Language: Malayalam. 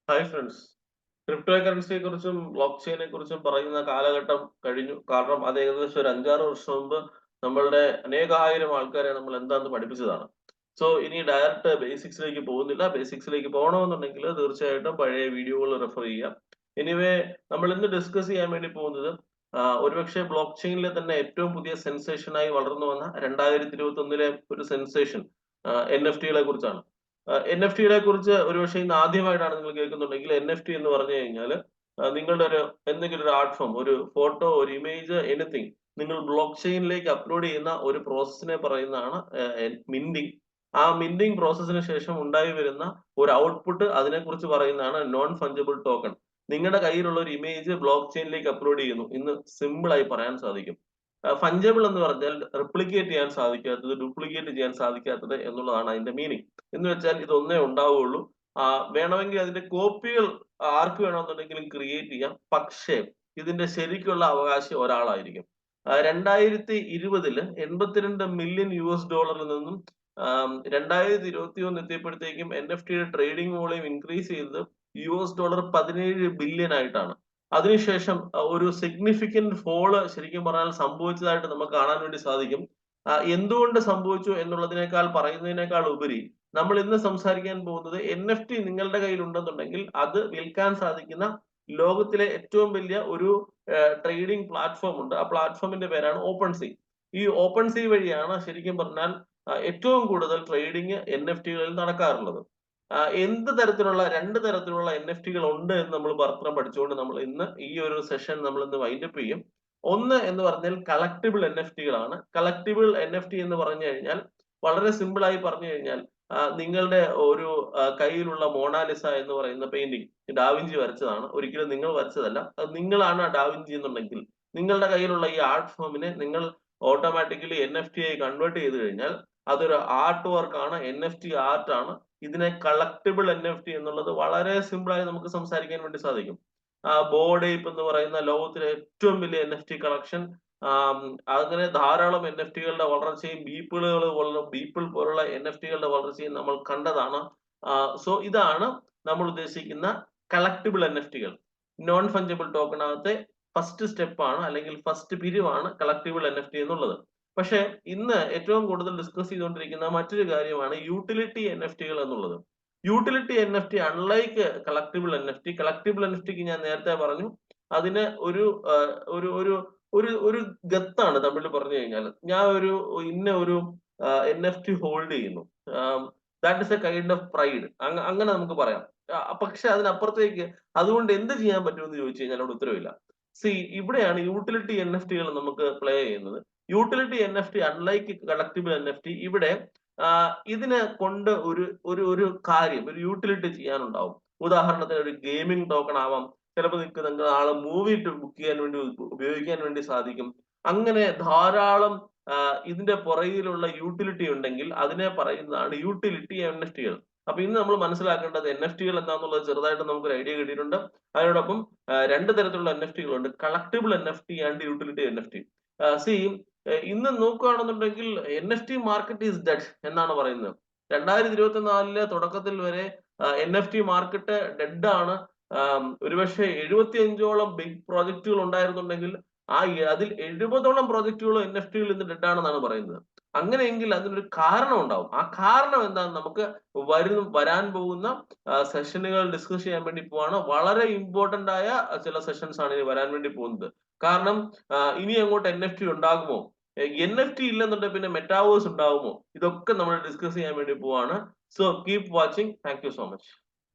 Hi friends. ക്രിപ്റ്റോ കറൻസിയെ കുറിച്ചും ബ്ലോക്ക് ചെയിനെ കുറിച്ചും പറയുന്ന കാലഘട്ടം കഴിഞ്ഞു. കാരണം അത് ഏകദേശം ഒരു 5-6 വർഷം മുമ്പ് നമ്മളുടെ അനേകായിരം ആൾക്കാരെ നമ്മൾ എന്താന്ന് പഠിപ്പിച്ചതാണ്. സോ ഇനി ഡയറക്റ്റ് ബേസിക്സിലേക്ക് പോകുന്നില്ല. ബേസിക്സിലേക്ക് പോകണമെന്നുണ്ടെങ്കിൽ തീർച്ചയായിട്ടും പഴയ വീഡിയോകൾ റെഫർ ചെയ്യാം. എനിവേ നമ്മൾ ഇന്ന് ഡിസ്കസ് ചെയ്യാൻ വേണ്ടി പോകുന്നത് ഒരുപക്ഷെ ബ്ലോക്ക് ചെയിനിലെ തന്നെ ഏറ്റവും പുതിയ സെൻസേഷനായി വളർന്നു വന്ന 2021 ഒരു സെൻസേഷൻ NFT-കളെ കുറിച്ചാണ്. NFT-കളെ കുറിച്ച് ഒരുപക്ഷെ ഇന്ന് ആദ്യമായിട്ടാണ് നിങ്ങൾ കേൾക്കുന്നുണ്ടെങ്കിൽ NFT എന്ന് പറഞ്ഞു കഴിഞ്ഞാൽ നിങ്ങളുടെ എന്തെങ്കിലും ഒരു ആർട്ട് ഫോം, ഒരു ഫോട്ടോ, ഒരു ഇമേജ്, എനിത്തിങ് നിങ്ങൾ ബ്ലോക്ക് ചെയിനിലേക്ക് അപ്ലോഡ് ചെയ്യുന്ന ഒരു പ്രോസസ്സിനെ പറയുന്നതാണ് മിന്റിങ്. ആ മിന്റിങ് പ്രോസസ്സിന് ശേഷം ഉണ്ടായി വരുന്ന ഒരു ഔട്ട്പുട്ട് അതിനെക്കുറിച്ച് പറയുന്നതാണ് നോൺ ഫഞ്ചബിൾ ടോക്കൺ. നിങ്ങളുടെ കയ്യിലുള്ള ഒരു ഇമേജ് ബ്ലോക്ക് ചെയിനിലേക്ക് അപ്ലോഡ് ചെയ്യുന്നു. ഇന്ന് സിമ്പിൾ ആയി പറയാൻ സാധിക്കും. ഫഞ്ചബിൾ എന്ന് പറഞ്ഞാൽ റിപ്ലിക്കേറ്റ് ചെയ്യാൻ സാധിക്കാത്തത്, ഡ്യൂപ്ലിക്കേറ്റ് ചെയ്യാൻ സാധിക്കാത്തത് എന്നുള്ളതാണ് അതിന്റെ മീനിങ്. എന്ന് വെച്ചാൽ ഇതൊന്നേ ഉണ്ടാവുകയുള്ളൂ. വേണമെങ്കിൽ അതിന്റെ കോപ്പികൾ ആർക്ക് വേണമെന്നുണ്ടെങ്കിലും ക്രിയേറ്റ് ചെയ്യാം. പക്ഷേ ഇതിന്റെ ശരിക്കുള്ള അവകാശി ഒരാളായിരിക്കും. 2020 82 മില്യൺ US ഡോളറിൽ നിന്നും 2021 എത്തിയപ്പോഴത്തേക്കും NFT-യുടെ ട്രേഡിംഗ് വോളിയം ഇൻക്രീസ് ചെയ്തത് $17 ബില്യൺ ആയിട്ടാണ്. അതിനുശേഷം ഒരു സിഗ്നിഫിക്കന്റ് ഫോള് ശരിക്കും പറഞ്ഞാൽ സംഭവിച്ചതായിട്ട് നമുക്ക് കാണാൻ വേണ്ടി സാധിക്കും. എന്തുകൊണ്ട് സംഭവിച്ചു എന്നുള്ളതിനേക്കാൾ പറയുന്നതിനേക്കാൾ ഉപരി നമ്മൾ ഇന്ന് സംസാരിക്കാൻ പോകുന്നത് NFT നിങ്ങളുടെ കയ്യിൽ ഉണ്ടെന്നുണ്ടെങ്കിൽ അത് വിൽക്കാൻ സാധിക്കുന്ന ലോകത്തിലെ ഏറ്റവും വലിയ ഒരു ട്രേഡിംഗ് പ്ലാറ്റ്ഫോം ഉണ്ട്. ആ പ്ലാറ്റ്ഫോമിന്റെ പേരാണ് ഓപ്പൺസീ. ഈ ഓപ്പൺസീ വഴിയാണ് ശരിക്കും പറഞ്ഞാൽ ഏറ്റവും കൂടുതൽ ട്രേഡിംഗ് NFT-കളിൽ നടക്കാറുള്ളത്. എന്ത് തരത്തിലുള്ള 2 തരത്തിലുള്ള NFT-കൾ ഉണ്ട് എന്ന് നമ്മൾ മാത്രം പഠിച്ചുകൊണ്ട് നമ്മൾ ഇന്ന് ഈ ഒരു സെഷൻ നമ്മൾ ഇന്ന് വൈൻഡപ്പ് ചെയ്യും. ഒന്ന് എന്ന് പറഞ്ഞാൽ കളക്ടിബിൾ NFT-കളാണ്. കളക്ടിബിൾ NFT എന്ന് പറഞ്ഞു കഴിഞ്ഞാൽ വളരെ സിമ്പിൾ ആയി പറഞ്ഞു കഴിഞ്ഞാൽ നിങ്ങളുടെ ഒരു കയ്യിലുള്ള മോണാലിസ എന്ന് പറയുന്ന പെയിന്റിംഗ് ഡാവിഞ്ചി വരച്ചതാണ്. ഒരിക്കലും നിങ്ങൾ വരച്ചതല്ല. അത് നിങ്ങളാണ് ഡാവിഞ്ചി എന്നുണ്ടെങ്കിൽ നിങ്ങളുടെ കയ്യിലുള്ള ഈ ആർട്ട് ഫോമിനെ നിങ്ങൾ ഓട്ടോമാറ്റിക്കലി NFT ആയി കൺവേർട്ട് ചെയ്ത് കഴിഞ്ഞാൽ അതൊരു ആർട്ട് വർക്കാണ്, NFT ആർട്ട് ആണ്. ഇതിനെ കളക്ടിബിൾ NFT എന്നുള്ളത് വളരെ സിമ്പിൾ ആയി നമുക്ക് സംസാരിക്കാൻ വേണ്ടി സാധിക്കും. ബോർഡ് ഏപ്പ് എന്ന് പറയുന്ന ലോകത്തിലെ ഏറ്റവും വലിയ NFT കളക്ഷൻ, അങ്ങനെ ധാരാളം NFT-കളുടെ വളർച്ചയും ബീപ്പിൾ പോലുള്ള NFT-കളുടെ വളർച്ചയും നമ്മൾ കണ്ടതാണ്. സോ ഇതാണ് നമ്മൾ ഉദ്ദേശിക്കുന്ന കളക്ടിബിൾ NFT-കൾ. നോൺ ഫഞ്ചബിൾ ടോക്കണകത്തെ ഫസ്റ്റ് സ്റ്റെപ്പാണ്, അല്ലെങ്കിൽ ഫസ്റ്റ് പിരിവാണ് കളക്ടിബിൾ NFT എന്നുള്ളത്. പക്ഷെ ഇന്ന് ഏറ്റവും കൂടുതൽ ഡിസ്കസ് ചെയ്തുകൊണ്ടിരിക്കുന്ന മറ്റൊരു കാര്യമാണ് യൂട്ടിലിറ്റി NFT-കൾ എന്നുള്ളത്. യൂട്ടിലിറ്റി NFT അൺലൈക്ക് കളക്ടിബിൾ NFT-ക്ക് ഞാൻ നേരത്തെ പറഞ്ഞു അതിന് ഒരു ഒരു ഒരു ഗത്താണ് തമ്മിൽ പറഞ്ഞു കഴിഞ്ഞാൽ. ഞാൻ ഇന്ന ഒരു NFT ഹോൾഡ് ചെയ്യുന്നു. That is A kind of pride. അങ്ങനെ നമുക്ക് പറയാം. പക്ഷെ അതിനപ്പുറത്തേക്ക് അതുകൊണ്ട് എന്ത് ചെയ്യാൻ പറ്റുമെന്ന് ചോദിച്ചു കഴിഞ്ഞാൽ അവിടെ ഉത്തരവില്ല. ഇവിടെയാണ് യൂട്ടിലിറ്റി NFT-കൾ നമുക്ക് പ്ലേ ചെയ്യുന്നത്. യൂട്ടിലിറ്റി NFT അൺലൈക്ക് കളക്ടിബിൾ NFT ഇവിടെ ഇതിനെ കൊണ്ട് ഒരു കാര്യം, ഒരു യൂട്ടിലിറ്റി ചെയ്യാനുണ്ടാവും. ഉദാഹരണത്തിന് ഒരു ഗെയിമിംഗ് ടോക്കൺ ആവാം. ചിലപ്പോൾ നിങ്ങൾക്ക് നാളെ മൂവി ബുക്ക് ചെയ്യാൻ വേണ്ടി ഉപയോഗിക്കാൻ വേണ്ടി സാധിക്കും. അങ്ങനെ ധാരാളം ഇതിന്റെ പുറകിലുള്ള യൂട്ടിലിറ്റി ഉണ്ടെങ്കിൽ അതിനെ പറയുന്നതാണ് യൂട്ടിലിറ്റി NFT-കൾ. അപ്പൊ ഇന്ന് നമ്മൾ മനസ്സിലാക്കേണ്ടത് NFT-കൾ എന്താണെന്നുള്ളത് ചെറുതായിട്ട് നമുക്കൊരു ഐഡിയ കിട്ടിയിട്ടുണ്ട്. അതിനോടൊപ്പം 2 തരത്തിലുള്ള NFT-കളുണ്ട്. കളക്ടിബിൾ NFT and utility NFT. C ഇന്ന് നോക്കുകയാണെന്നുണ്ടെങ്കിൽ NFT മാർക്കറ്റ് ഈസ് ഡെഡ് എന്നാണ് പറയുന്നത്. 2024 തുടക്കത്തിൽ വരെ NFT മാർക്കറ്റ് ഡെഡ് ആണ്. ഒരുപക്ഷെ 75ഓളം ബിഗ് പ്രോജക്റ്റുകൾ ഉണ്ടായിരുന്നുണ്ടെങ്കിൽ അതിൽ 70ഓളം പ്രോജക്റ്റുകൾ NFT-കൾ ഇന്ന് ഡെഡ് ആണെന്നാണ് പറയുന്നത്. അങ്ങനെയെങ്കിൽ അതിനൊരു കാരണം ഉണ്ടാവും. ആ കാരണം എന്താണെന്ന് നമുക്ക് വരാൻ പോകുന്ന സെഷനുകൾ ഡിസ്കസ് ചെയ്യാൻ വേണ്ടി പോവാണ്. വളരെ ഇമ്പോർട്ടന്റ് ആയ ചില സെഷൻസ് ആണ് ഇനി വരാൻ വേണ്ടി പോകുന്നത്. കാരണം ഇനി അങ്ങോട്ട് NFT ഉണ്ടാകുമോ, NFT ഇല്ലെന്നുണ്ടെങ്കിൽ പിന്നെ മെറ്റാവേഴ്സ് ഉണ്ടാകുമോ, ഇതൊക്കെ നമ്മൾ ഡിസ്കസ് ചെയ്യാൻ വേണ്ടി പോവാണ്. So keep watching. Thank you so much.